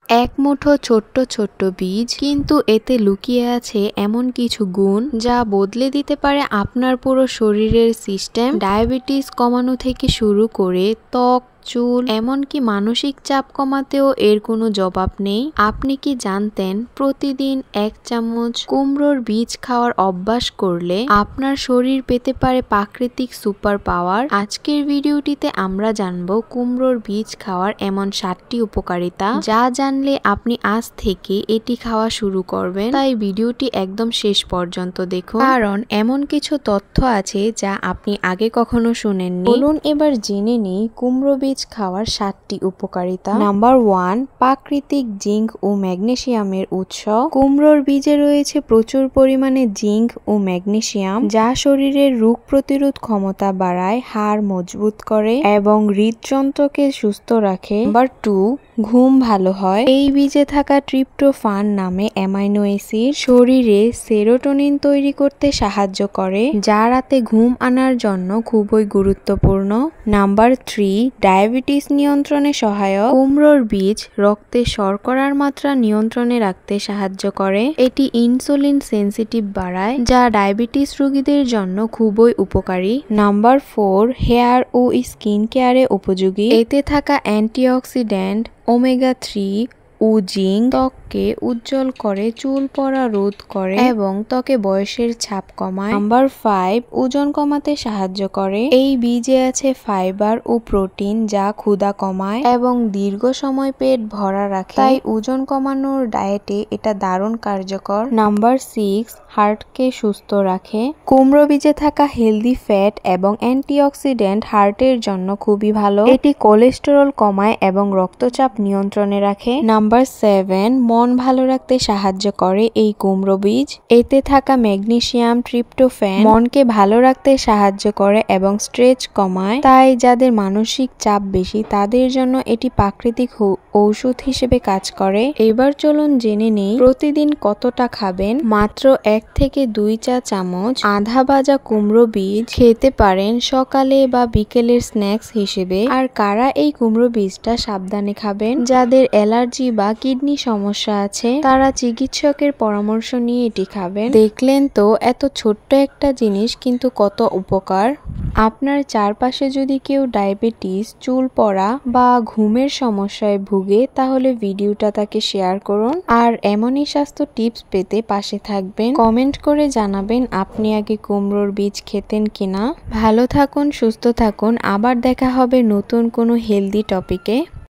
এক মুঠো ছোট্ট ছোট্ট বীজ, কিন্তু এতে লুকিয়ে আছে এমন কিছু গুণ যা বদলে দিতে পারে আপনার পুরো শরীরের সিস্টেম। ডায়াবেটিস কমানো থেকে শুরু করে ত্বক, চুল, এমনকি মানসিক চাপ কমাতেও এর কোনো জবাব নেই। আপনি কি জানতেন প্রতিদিন 1 চামচ কুমড়োর বীজ খাওয়ার অভ্যাস করলে আপনার শরীর পেতে পারে প্রাকৃতিক সুপার পাওয়ার? আজকের ভিডিওটিতে আমরা জানব কুমড়োর বীজ খাওয়ার এমন 7টি উপকারিতা, যা জানলে আপনি আজ থেকে এটি খাওয়া শুরু করবেন। তাই ভিডিওটি একদম শেষ পর্যন্ত দেখুন, কারণ এমন কিছু তথ্য আছে যা আপনি আগে কখনো শুনেননি। বলুন এবার জেনে নিই কুমড়ো বীজ খাওয়ার 7টি উপকারিতা। নাম্বার 1, প্রাকৃতিক জিঙ্ক ও ম্যাগনেসিয়ামের উৎস। কুমড়োর বীজে রয়েছে প্রচুর পরিমাণে জিঙ্ক ও ম্যাগনেসিয়াম, যা শরীরের রোগ প্রতিরোধ ক্ষমতা বাড়ায়, হাড় মজবুত করে এবং হৃদযন্ত্রকে সুস্থ রাখে। নাম্বার 2, ঘুম ভালো হয়। এই বীজে থাকা ট্রিপ্টোফান নামে অ্যামাইনো অ্যাসিড শরীরে সেরোটোনিন তৈরি করতে সাহায্য করে, যা রাতে ঘুম আনার জন্য খুবই গুরুত্বপূর্ণ। নাম্বার 3, ডায়াবেটিস নিয়ন্ত্রণে সহায়ক। কুমড়োর বীজ রক্তে শর্করার মাত্রা নিয়ন্ত্রণে রাখতে সাহায্য করে। এটি ইনসুলিন সেনসিটিভ বাড়ায়, যা ডায়াবেটিস রোগীদের জন্য খুবই উপকারী। নাম্বার 4, হেয়ার ও স্কিন কেয়ারে উপযোগী। এতে থাকা অ্যান্টিঅক্সিডেন্ট, ওমেগা 3 ও জিঙ্ক ত্বককে উজ্জ্বল করে, চুল পড়া রোধ করে এবং ত্বকে বয়সের ছাপ কমায়। নাম্বার 5, ওজন কমাতে সাহায্য করে। এই বীজে আছে ফাইবার ও প্রোটিন, যা ক্ষুধা কমায় এবং দীর্ঘ সময় পেট ভরা রাখে, তাই ওজন কমানোর ডায়েটে এটা দারুণ কার্যকর। নাম্বার 6, হার্টকে সুস্থ রাখে। কুমড়ো বীজে থাকা হেলদি ফ্যাট এবং অ্যান্টিঅক্সিডেন্ট হার্টের জন্য খুবই ভালো। এটি কোলেস্টেরল কমায় এবং রক্তচাপ নিয়ন্ত্রণে রাখে। নাম্বার 7, মন ভালো রাখতে সাহায্য করে এই কুমড়ো বীজ। এতে থাকা ম্যাগনেসিয়াম, ট্রিপ্টোফ্যান মনকে ভালো রাখতে সাহায্য করে এবং স্ট্রেস কমায়, তাই যাদের মানসিক চাপ বেশি তাদের জন্য এটি প্রাকৃতিক ঔষধ হিসেবে কাজ করে। এবার চলুন জেনে নেই প্রতিদিন কতটা খাবেন। মাত্র 1 থেকে 2 চা চামচ আধা ভাজা কুমড়ো বীজ খেতে পারেন সকালে বা বিকেলের স্ন্যাক্স হিসেবে। আর কারা এই কুমড়ো বীজটা সাবধানে খাবেন? যাদের অ্যালার্জি বা কিডনি সমস্যা আছে তারা চিকিৎসকের পরামর্শ নিয়ে এটি খাবেন। দেখলেন তো, এত ছোট্ট একটা জিনিস কিন্তু কত উপকার। আপনার চারপাশে যদি কেউ ডায়াবেটিস, চুল পড়া বা ঘুমের সমস্যায় ভুগে, তাহলে ভিডিওটা তাকে শেয়ার করুন। আর এমনই স্বাস্থ্য টিপস পেতে পাশে থাকবেন। কমেন্ট করে জানাবেন আপনি আগে কুমড়োর বীজ খেতেন কিনা। ভালো থাকুন, সুস্থ থাকুন। আবার দেখা হবে নতুন কোনো হেলদি টপিকে।